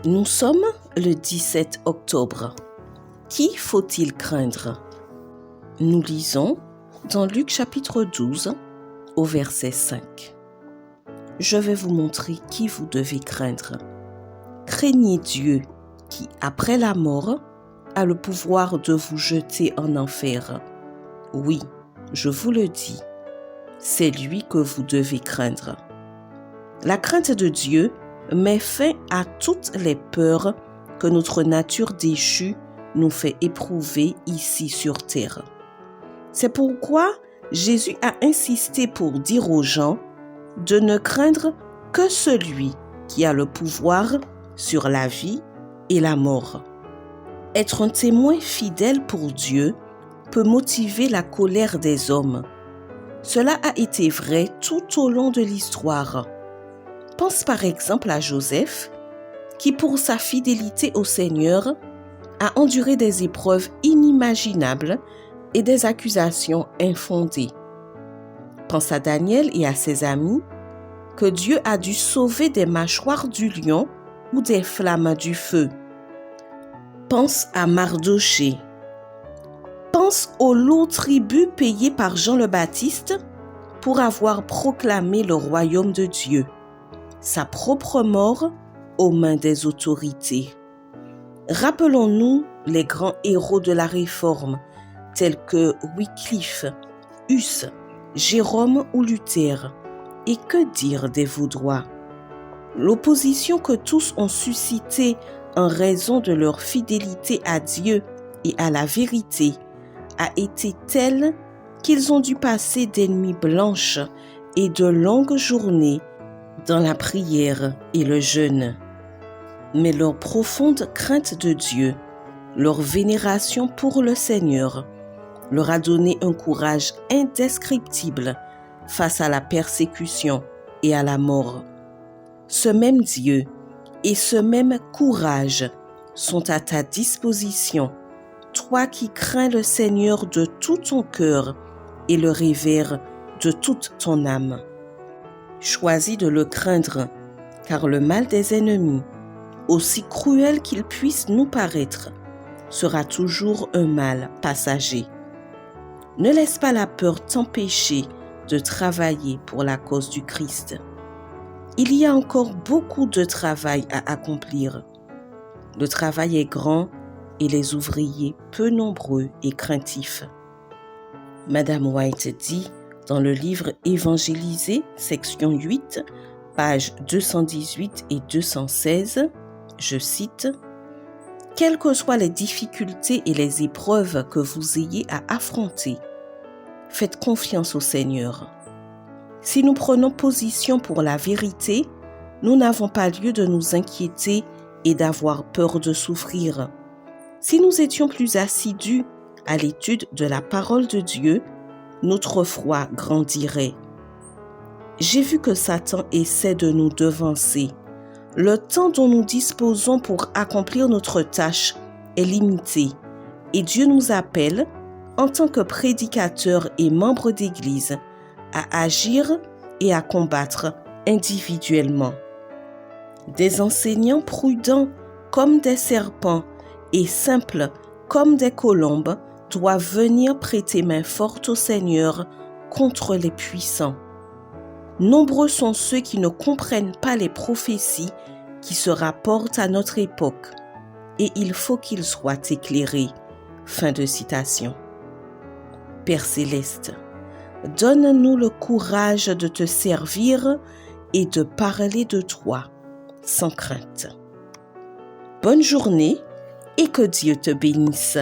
Nous sommes le 17 octobre. Qui faut-il craindre? Nous lisons dans Luc chapitre 12 au verset 5. Je vais vous montrer qui vous devez craindre. Craignez Dieu qui, après la mort, a le pouvoir de vous jeter en enfer. Oui, je vous le dis, c'est lui que vous devez craindre. La crainte de Dieu met fin à toutes les peurs que notre nature déchue nous fait éprouver ici sur terre. C'est pourquoi Jésus a insisté pour dire aux gens de ne craindre que celui qui a le pouvoir sur la vie et la mort. Être un témoin fidèle pour Dieu peut motiver la colère des hommes. Cela a été vrai tout au long de l'histoire. Pense par exemple à Joseph, qui pour sa fidélité au Seigneur a enduré des épreuves inimaginables et des accusations infondées. Pense à Daniel et à ses amis, que Dieu a dû sauver des mâchoires du lion ou des flammes du feu. Pense à Mardochée. Pense au lot tribut payé par Jean le Baptiste pour avoir proclamé le royaume de Dieu, sa propre mort aux mains des autorités. Rappelons-nous les grands héros de la Réforme, tels que Wycliffe, Huss, Jérôme ou Luther. Et que dire des Vaudois? L'opposition que tous ont suscitée en raison de leur fidélité à Dieu et à la vérité a été telle qu'ils ont dû passer des nuits blanches et de longues journées dans la prière et le jeûne. Mais leur profonde crainte de Dieu, leur vénération pour le Seigneur, leur a donné un courage indescriptible face à la persécution et à la mort. Ce même Dieu et ce même courage sont à ta disposition, toi qui crains le Seigneur de tout ton cœur et le révères de toute ton âme. Choisis de le craindre, car le mal des ennemis, aussi cruel qu'il puisse nous paraître, sera toujours un mal passager. Ne laisse pas la peur t'empêcher de travailler pour la cause du Christ. Il y a encore beaucoup de travail à accomplir. Le travail est grand et les ouvriers peu nombreux et craintifs. Madame White dit dans le livre Évangéliser, section 8, pages 218 et 216, je cite, « Quelles que soient les difficultés et les épreuves que vous ayez à affronter, faites confiance au Seigneur. Si nous prenons position pour la vérité, nous n'avons pas lieu de nous inquiéter et d'avoir peur de souffrir. Si nous étions plus assidus à l'étude de la parole de Dieu, notre foi grandirait. J'ai vu que Satan essaie de nous devancer. Le temps dont nous disposons pour accomplir notre tâche est limité et Dieu nous appelle, en tant que prédicateurs et membres d'Église, à agir et à combattre individuellement. Des enseignants prudents comme des serpents et simples comme des colombes doivent venir prêter main forte au Seigneur contre les puissants. Nombreux sont ceux qui ne comprennent pas les prophéties qui se rapportent à notre époque, et il faut qu'ils soient éclairés. » Fin de citation. Père Céleste, donne-nous le courage de te servir et de parler de toi sans crainte. Bonne journée et que Dieu te bénisse.